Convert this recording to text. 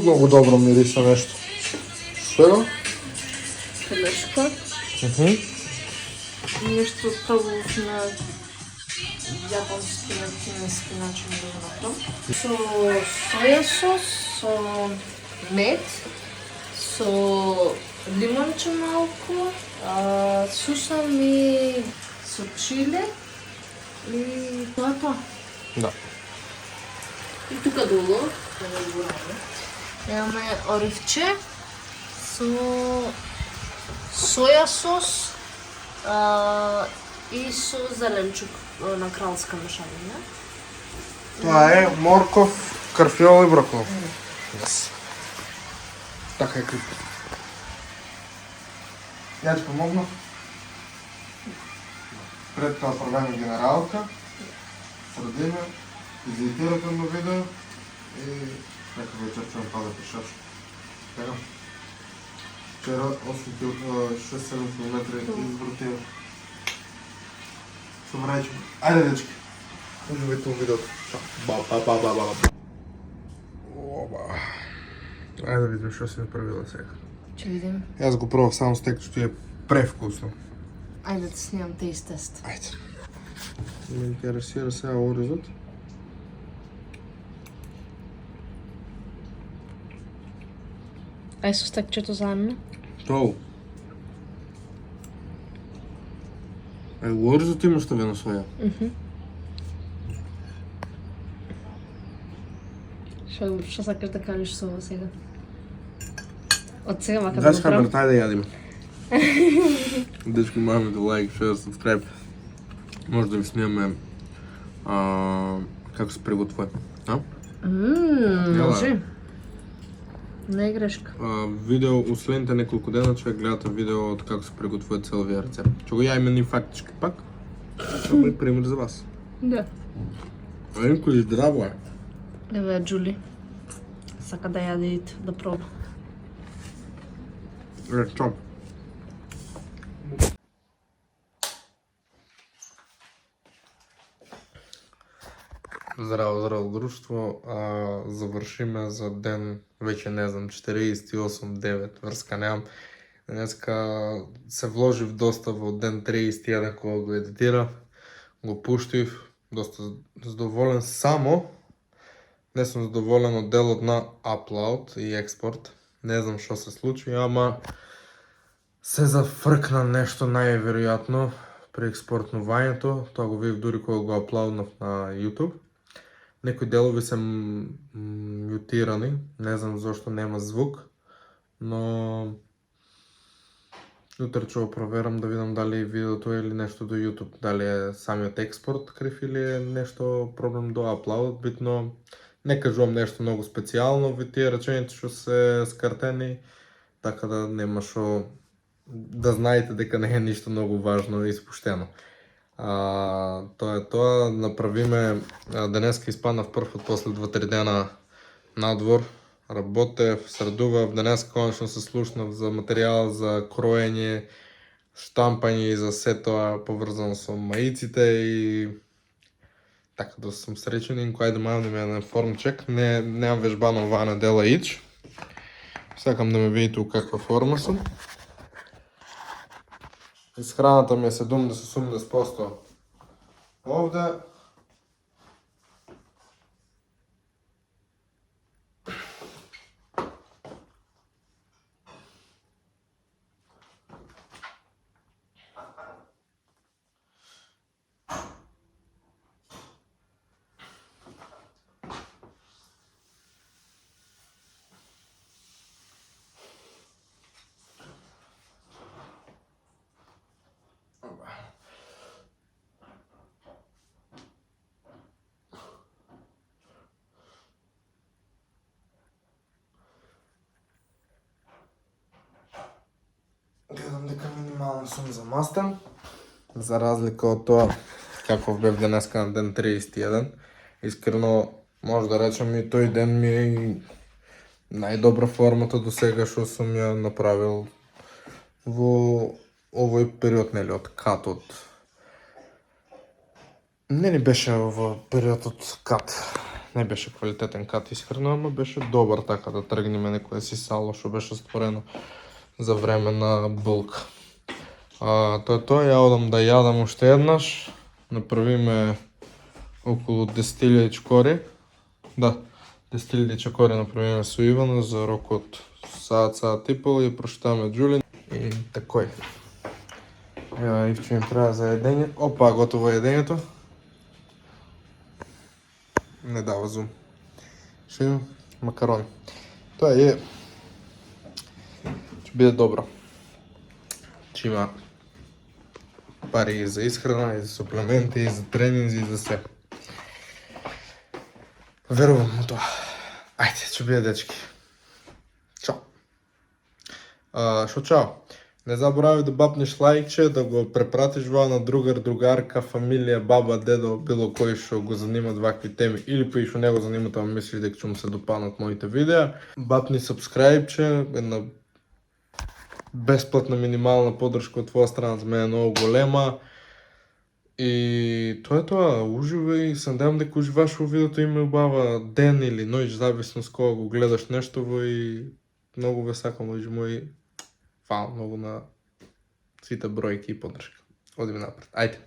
много добро мириса нещо. Сега? Телешка. Нещо пробвах на японски на кинески начин да го направя. Со соја сос, со мед, со лимонче малко, сушам и со чиле и тоа е тоа. Да. И тука долу, имаме оривче со соја сос и со зеленчук на кралска мешавина. Това е морков, карфиол и брокол. Yes. Така е крипто. Я ти помогна. Пред това правим генералка, сърдина, изитирате на видео и нека вечер чуем пада по шашко. Така. Вчера 6-7 км избратил. Събрайче. Айде, дечки. Уживайте му видеото. Оба. Айде да видим, що си направила сега. Ще видим. Аз го пробвах само с тъй като е превкусно. Айде да снимам тест тест. Айде. Ме интересира сега оризът. Ай с текчето заедно. Тоу. Оризът има щавена соя. Що сакаш да кажеш со ова сега? От сега мака да Дай го си правим. хабер, тай да ядим. Дечки, маме да лайк, шер, сабскрайб. Може да ви снимаме как се приготвя. Може. Не е грешка. Видео, последните няколко дена човек гледате видео от как се приготвя целовия рецепт. Ще го яйме ни фактички пак. Това е пример за вас. Да. Енко и здраво е. Еве Джули. Сака да яде и да проба. Чоп. Здраво, здраво дружество. Завършиме за ден, вече не знам, 48-9, връзка нямам. Днеска се вложив доста в ден 31, ако го едитира. Го пуштив, доста задоволен. Само не съм задоволен от делът на upload и експорт. Не знам що се случи, ама се зафръкна нещо най-вероятно при експортнованието. Това го видих дори кога го аплауднах на YouTube. Некои делови са мютирани, не знам защо няма звук, но утре ще го проверям да видам дали видеото е или нещо до YouTube, дали е самият експорт крив или е нещо проблем до upload, битно не кажувам нещо много специално, ви тия речените ще се скартени, така да нема шо да знаете дека не е нищо много важно и изпущено. Това направиме денеска изпадна в пръв от после 2-3 дена надвор. Работя, средува, в денеска конечно се слушнав за материал за кроење, штампање и за сето поврзано со маиците и така да съм сречен и кога да мавнем еден формчек. Немам вежбано оваа недела ич. Сакам да ме видите у каква форма съм. Изхраната ми е 70-80% овде. Гледам дека минимално съм замастен. За разлика от това, какъв бе днеска на ден 31. Искрено, може да речем и той ден ми е най-добра формата до сега, що съм я направил во овој период, нели, од кат от... Не ни беше в период от кат. Не беше квалитетен кат изхрана, ама беше добър така да тръгнем некое си сало, що беше створено за време на булка. Той ядам да ядам още еднаш. Направиме около 10 000 чекори. Да, 10 000 чекори направиме со Ивана за рок от саат типъл и прощаваме Джулин. И такой. Ева, Ивчо им трябва за едење. Опа, готово е едењето. Не дава зум. Ще имам макарони. Тоа е. Ще биде добро. Ще има пари и за изхрана, и за суплементи, и за тренинзи, и за се. Верувам му тоа. Ајде, ще биде дечки. Чао. Шо чао. Не заборави да бапнеш лайкче, да го препратиш ва на другар, другарка, фамилија, баба, дедо, било кој што го занимат вакви теми или па и што не го занимат, ама мислиш дека ќе му се допаднат моите видеа. Бапни сабскрайбче, една бесплатна минимална поддршка од твоја страна за мене е многу голема. И тоа е тоа, уживај, се надевам дека уживаш во видеото, има убава ден или ноќ, зависно с кога го гледаш нештово и многу ве сакам, луѓе мои. Фала многу на сите бројки и поддршка. Одиме напред. Ајде.